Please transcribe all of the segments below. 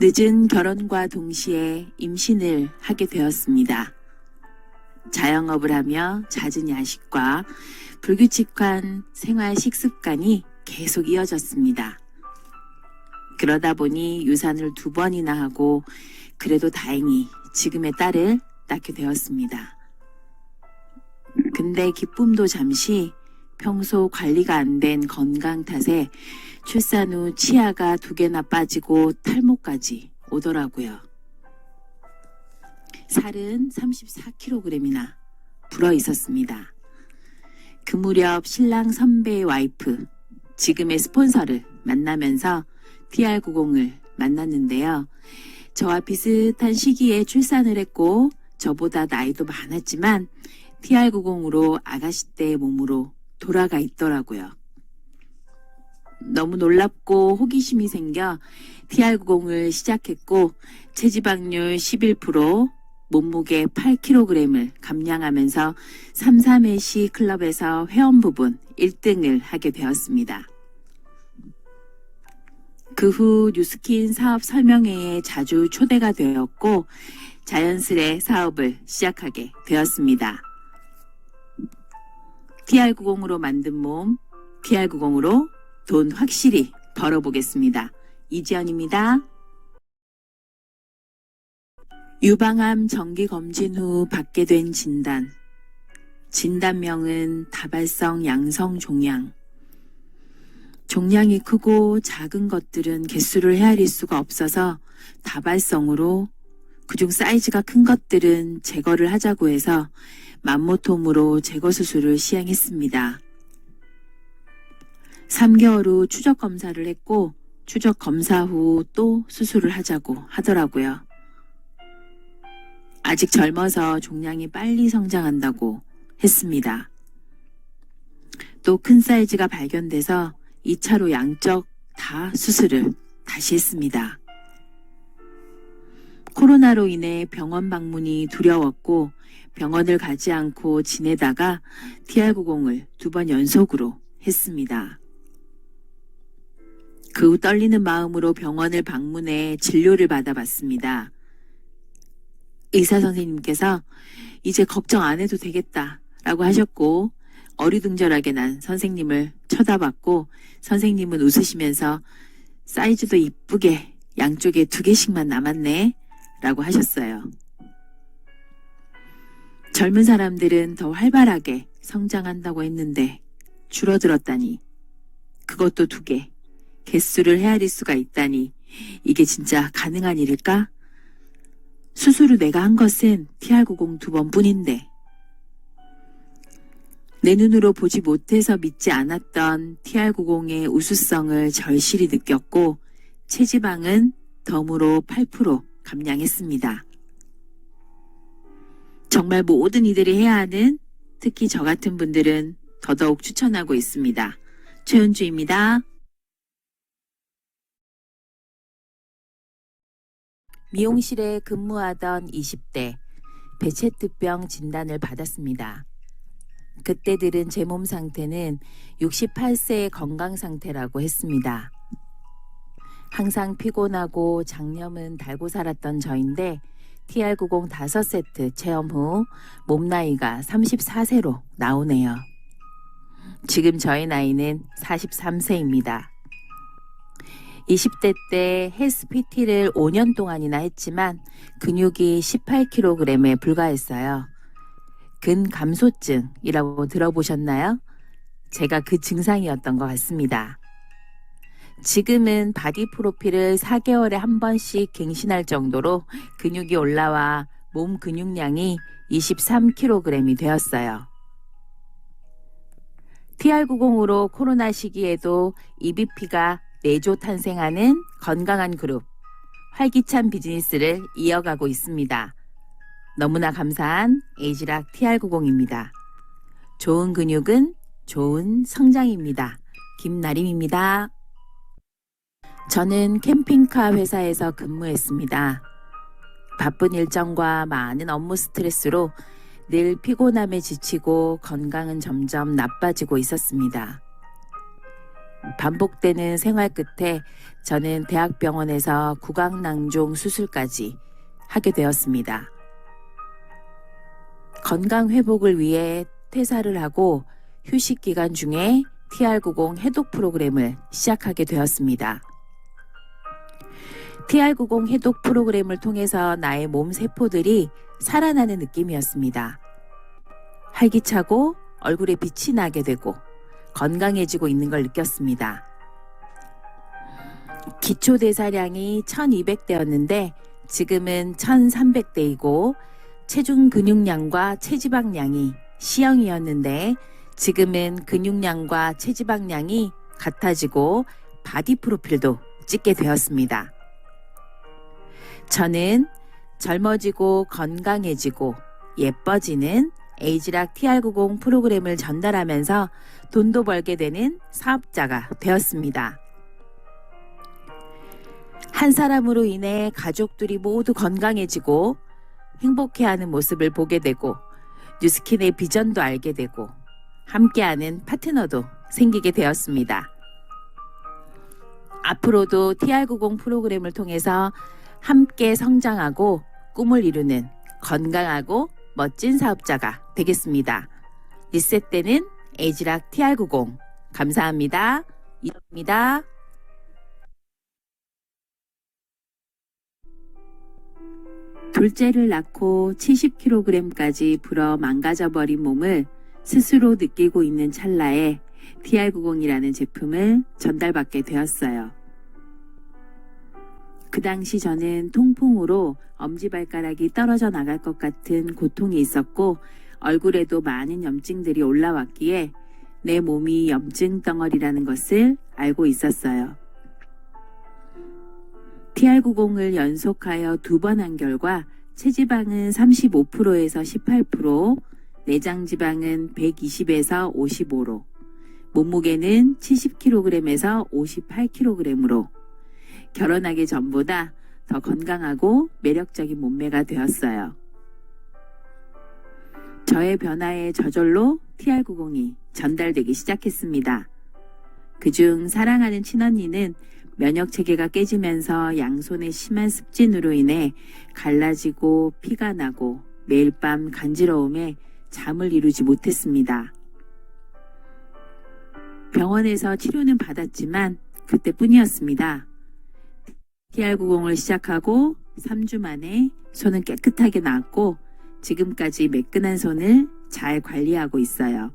늦은 결혼과 동시에 임신을 하게 되었습니다. 자영업을 하며 잦은 야식과 불규칙한 생활 식습관이 계속 이어졌습니다. 그러다 보니 유산을 2번이나 하고 그래도 다행히 지금의 딸을 낳게 되었습니다. 근데 기쁨도 잠시 평소 관리가 안 된 건강 탓에 출산 후 치아가 2개나 빠지고 탈모까지 오더라고요. 살은 34kg이나 불어 있었습니다. 그 무렵 신랑 선배의 와이프, 지금의 스폰서를 만나면서 TR90을 만났는데요. 저와 비슷한 시기에 출산을 했고 저보다 나이도 많았지만 TR90으로 아가씨 때의 몸으로 돌아가 있더라고요. 너무 놀랍고 호기심이 생겨 TR90을 시작했고 체지방률 11%, 몸무게 8kg을 감량하면서 33ACA 클럽에서 회원 부분 1등을 하게 되었습니다. 그 후 뉴스킨 사업 설명회에 자주 초대가 되었고 자연스레 사업을 시작하게 되었습니다. TR90으로 만든 몸, TR90으로 돈 확실히 벌어보겠습니다. 이지연입니다. 유방암 정기검진 후 받게 된 진단. 진단명은 다발성 양성 종양. 종양이 크고 작은 것들은 개수를 헤아릴 수가 없어서 다발성으로, 그중 사이즈가 큰 것들은 제거를 하자고 해서 맘모톰으로 제거 수술을 시행했습니다. 3개월 후 추적 검사를 했고 추적 검사 후 또 수술을 하자고 하더라고요. 아직 젊어서 종양이 빨리 성장한다고 했습니다. 또 큰 사이즈가 발견돼서 2차로 양쪽 다 수술을 다시 했습니다. 코로나로 인해 병원 방문이 두려웠고 병원을 가지 않고 지내다가 TR90을 2번 연속으로 했습니다. 그 후 떨리는 마음으로 병원을 방문해 진료를 받아봤습니다. 의사 선생님께서 이제 걱정 안 해도 되겠다 라고 하셨고 어리둥절하게 난 선생님을 쳐다봤고 선생님은 웃으시면서 사이즈도 이쁘게 양쪽에 2개씩만 남았네 라고 하셨어요. 젊은 사람들은 더 활발하게 성장한다고 했는데 줄어들었다니, 그것도 2개, 개수를 헤아릴 수가 있다니 이게 진짜 가능한 일일까? 수술 후 내가 한 것은 TR90 2번 뿐인데 내 눈으로 보지 못해서 믿지 않았던 TR90의 우수성을 절실히 느꼈고 체지방은 덤으로 8% 감량했습니다. 정말 모든 이들이 해야 하는, 특히 저 같은 분들은 더더욱 추천하고 있습니다. 최은주입니다. 미용실에 근무하던 20대 베체트병 진단을 받았습니다. 그때들은 제 몸 상태는 68세의 건강 상태라고 했습니다. 항상 피곤하고 장염은 달고 살았던 저인데 TR90 5세트 체험 후 몸 나이가 34세로 나오네요. 지금 저의 나이는 43세입니다. 20대 때 헬스 PT를 5년 동안이나 했지만 근육이 18kg에 불과했어요. 근감소증이라고 들어보셨나요? 제가 그 증상이었던 것 같습니다. 지금은 바디 프로필을 4개월에 한 번씩 갱신할 정도로 근육이 올라와 몸 근육량이 23kg이 되었어요. TR90으로 코로나 시기에도 EBP가 내조 탄생하는 건강한 그룹, 활기찬 비즈니스를 이어가고 있습니다. 너무나 감사한 에이지락 TR90입니다. 좋은 근육은 좋은 성장입니다. 김나림입니다. 저는 캠핑카 회사에서 근무했습니다. 바쁜 일정과 많은 업무 스트레스로 늘 피곤함에 지치고 건강은 점점 나빠지고 있었습니다. 반복되는 생활 끝에 저는 대학병원에서 구강낭종 수술까지 하게 되었습니다. 건강 회복을 위해 퇴사를 하고 휴식 기간 중에 TR90 해독 프로그램을 시작하게 되었습니다. TR90 해독 프로그램을 통해서 나의 몸 세포들이 살아나는 느낌이었습니다. 활기차고 얼굴에 빛이 나게 되고 건강해지고 있는 걸 느꼈습니다. 기초 대사량이 1200대였는데 지금은 1300대이고 체중 근육량과 체지방량이 C형이었는데 지금은 근육량과 체지방량이 같아지고 바디 프로필도 찍게 되었습니다. 저는 젊어지고 건강해지고 예뻐지는 에이지락 TR90 프로그램을 전달하면서 돈도 벌게 되는 사업자가 되었습니다. 한 사람으로 인해 가족들이 모두 건강해지고 행복해하는 모습을 보게 되고 뉴스킨의 비전도 알게 되고 함께하는 파트너도 생기게 되었습니다. 앞으로도 TR90 프로그램을 통해서 함께 성장하고 꿈을 이루는 건강하고 멋진 사업자가 되겠습니다. 리셋되는 에이지락 TR90 감사합니다. 이동입니다. 둘째를 낳고 70kg까지 불어 망가져버린 몸을 스스로 느끼고 있는 찰나에 TR90이라는 제품을 전달받게 되었어요. 그 당시 저는 통풍으로 엄지발가락이 떨어져 나갈 것 같은 고통이 있었고 얼굴에도 많은 염증들이 올라왔기에 내 몸이 염증 덩어리라는 것을 알고 있었어요. TR90을 연속하여 2번 한 결과 체지방은 35%에서 18%, 내장지방은 120에서 55로, 몸무게는 70kg에서 58kg으로 결혼하기 전보다 더 건강하고 매력적인 몸매가 되었어요. 저의 변화에 저절로 TR90이 전달되기 시작했습니다. 그중 사랑하는 친언니는 면역체계가 깨지면서 양손의 심한 습진으로 인해 갈라지고 피가 나고 매일 밤 간지러움에 잠을 이루지 못했습니다. 병원에서 치료는 받았지만 그때뿐이었습니다. TR90을 시작하고 3주 만에 손은 깨끗하게 나았고 지금까지 매끈한 손을 잘 관리하고 있어요.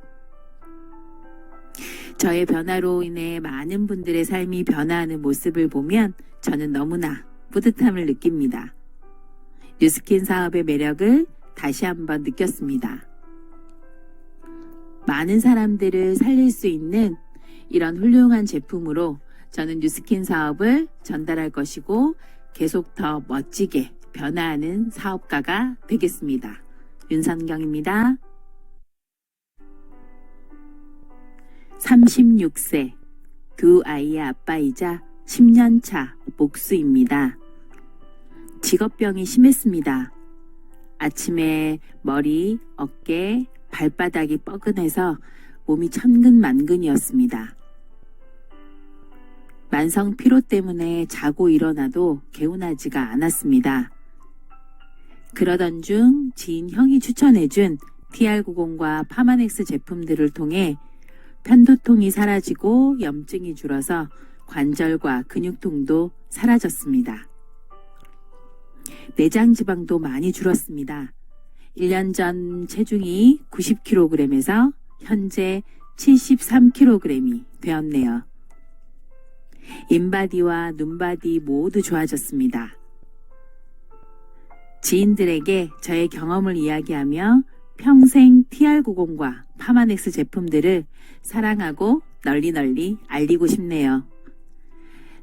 저의 변화로 인해 많은 분들의 삶이 변화하는 모습을 보면 저는 너무나 뿌듯함을 느낍니다. 뉴스킨 사업의 매력을 다시 한번 느꼈습니다. 많은 사람들을 살릴 수 있는 이런 훌륭한 제품으로 저는 뉴스킨 사업을 전달할 것이고 계속 더 멋지게 변화하는 사업가가 되겠습니다. 윤선경입니다. 36세, 두 아이의 아빠이자 10년차 목수입니다. 직업병이 심했습니다. 아침에 머리, 어깨, 발바닥이 뻐근해서 몸이 천근만근이었습니다. 만성 피로 때문에 자고 일어나도 개운하지가 않았습니다. 그러던 중 지인 형이 추천해준 TR90과 파마넥스 제품들을 통해 편두통이 사라지고 염증이 줄어서 관절과 근육통도 사라졌습니다. 내장 지방도 많이 줄었습니다. 1년 전 체중이 90kg에서 현재 73kg이 되었네요. 인바디와 눈바디 모두 좋아졌습니다. 지인들에게 저의 경험을 이야기하며 평생 TR90과 파마넥스 제품들을 사랑하고 널리 알리고 싶네요.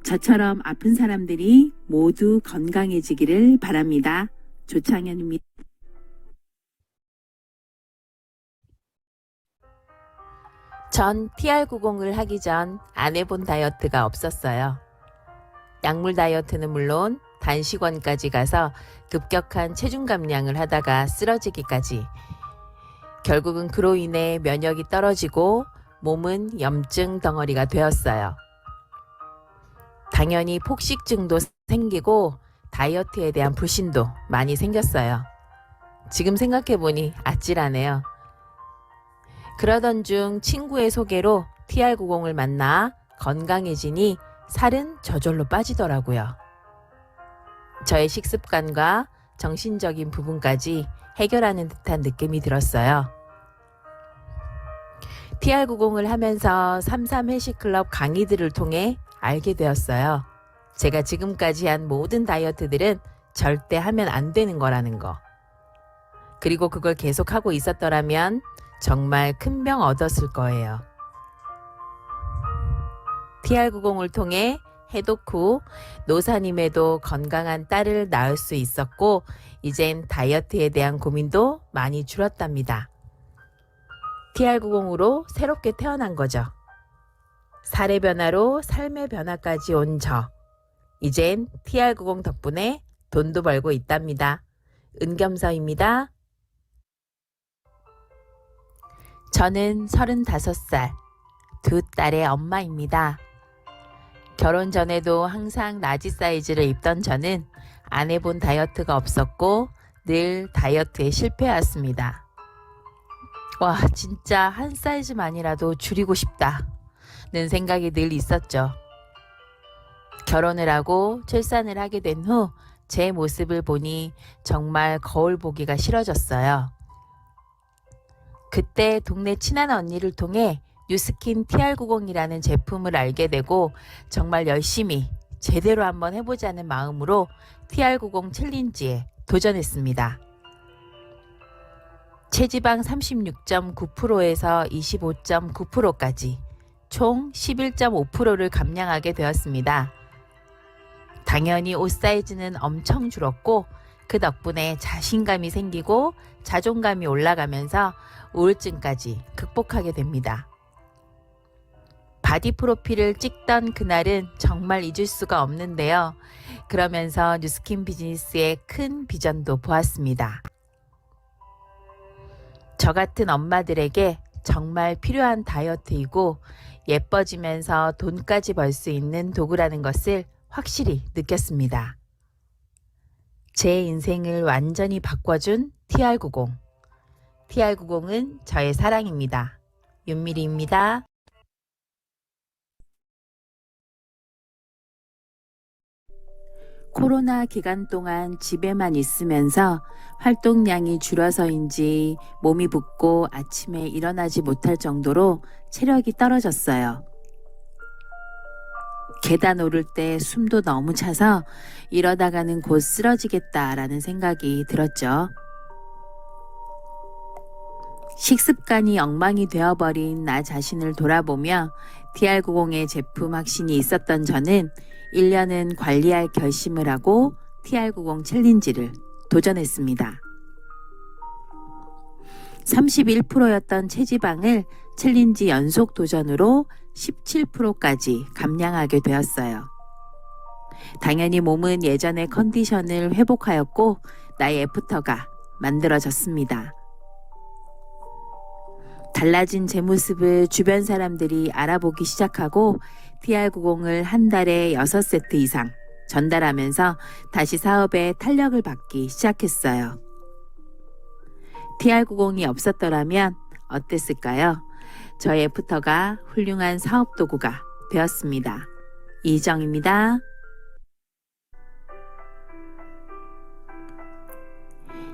저처럼 아픈 사람들이 모두 건강해지기를 바랍니다. 조창현입니다. 전 TR90을 하기 전 안 해본 다이어트가 없었어요. 약물 다이어트는 물론 단식원까지 가서 급격한 체중 감량을 하다가 쓰러지기까지. 결국은 그로 인해 면역이 떨어지고 몸은 염증 덩어리가 되었어요. 당연히 폭식증도 생기고 다이어트에 대한 불신도 많이 생겼어요. 지금 생각해보니 아찔하네요. 그러던 중 친구의 소개로 TR90을 만나 건강해지니 살은 저절로 빠지더라고요. 저의 식습관과 정신적인 부분까지 해결하는 듯한 느낌이 들었어요. TR90을 하면서 33 헬시클럽 강의들을 통해 알게 되었어요. 제가 지금까지 한 모든 다이어트들은 절대 하면 안 되는 거라는 거. 그리고 그걸 계속하고 있었더라면 정말 큰 병 얻었을 거예요. TR90을 통해 해독 후 노사님에도 건강한 딸을 낳을 수 있었고 이젠 다이어트에 대한 고민도 많이 줄었답니다. TR90으로 새롭게 태어난 거죠. 살의 변화로 삶의 변화까지 온 저. 이젠 TR90 덕분에 돈도 벌고 있답니다. 은겸서입니다. 저는 35살, 두 딸의 엄마입니다. 결혼 전에도 항상 라지 사이즈를 입던 저는 안 해본 다이어트가 없었고 늘 다이어트에 실패했습니다. 와, 진짜 한 사이즈만이라도 줄이고 싶다는 생각이 늘 있었죠. 결혼을 하고 출산을 하게 된 후 제 모습을 보니 정말 거울 보기가 싫어졌어요. 그때 동네 친한 언니를 통해 뉴스킨 TR90이라는 제품을 알게 되고 정말 열심히 제대로 한번 해보자는 마음으로 TR90 챌린지에 도전했습니다. 체지방 36.9%에서 25.9%까지 총 11.5%를 감량하게 되었습니다. 당연히 옷 사이즈는 엄청 줄었고 그 덕분에 자신감이 생기고 자존감이 올라가면서 우울증까지 극복하게 됩니다. 바디 프로필을 찍던 그날은 정말 잊을 수가 없는데요. 그러면서 뉴스킨 비즈니스의 큰 비전도 보았습니다. 저 같은 엄마들에게 정말 필요한 다이어트이고 예뻐지면서 돈까지 벌 수 있는 도구라는 것을 확실히 느꼈습니다. 제 인생을 완전히 바꿔준 TR90. TR90은 저의 사랑입니다. 윤미리입니다. 코로나 기간 동안 집에만 있으면서 활동량이 줄어서인지 몸이 붓고 아침에 일어나지 못할 정도로 체력이 떨어졌어요. 계단 오를 때 숨도 너무 차서 이러다가는 곧 쓰러지겠다라는 생각이 들었죠. 식습관이 엉망이 되어버린 나 자신을 돌아보며 TR90의 제품 확신이 있었던 저는 1년은 관리할 결심을 하고 TR90 챌린지를 도전했습니다. 31%였던 체지방을 챌린지 연속 도전으로 17%까지 감량하게 되었어요. 당연히 몸은 예전의 컨디션을 회복하였고 나의 애프터가 만들어졌습니다. 달라진 제 모습을 주변 사람들이 알아보기 시작하고 TR90을 한 달에 6세트 이상 전달하면서 다시 사업에 탄력을 받기 시작했어요. TR90이 없었더라면 어땠을까요? 저의 애프터가 훌륭한 사업 도구가 되었습니다. 이정입니다.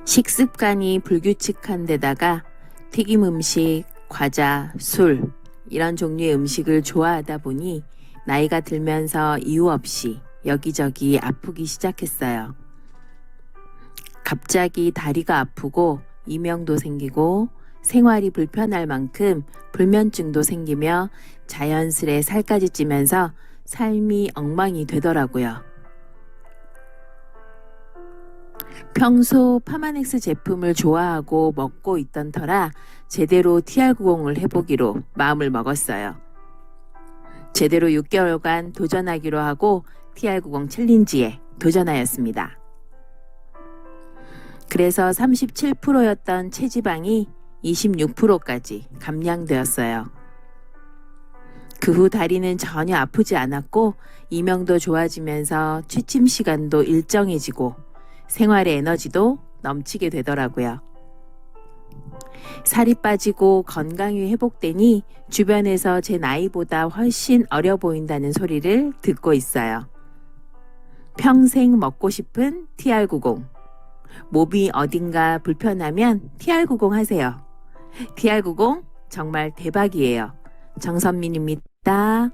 식습관이 불규칙한 데다가 튀김 음식, 과자, 술 이런 종류의 음식을 좋아하다 보니 나이가 들면서 이유 없이 여기저기 아프기 시작했어요. 갑자기 다리가 아프고 이명도 생기고 생활이 불편할 만큼 불면증도 생기며 자연스레 살까지 찌면서 삶이 엉망이 되더라고요. 평소 파마넥스 제품을 좋아하고 먹고 있던 터라 제대로 TR90을 해보기로 마음을 먹었어요. 제대로 6개월간 도전하기로 하고 TR90 챌린지에 도전하였습니다. 그래서 37%였던 체지방이 26%까지 감량되었어요. 그 후 다리는 전혀 아프지 않았고 이명도 좋아지면서 취침 시간도 일정해지고 생활의 에너지도 넘치게 되더라고요. 살이 빠지고 건강이 회복되니 주변에서 제 나이보다 훨씬 어려 보인다는 소리를 듣고 있어요. 평생 먹고 싶은 TR90. 몸이 어딘가 불편하면 TR90 하세요. TR90 정말 대박이에요. 정선민입니다.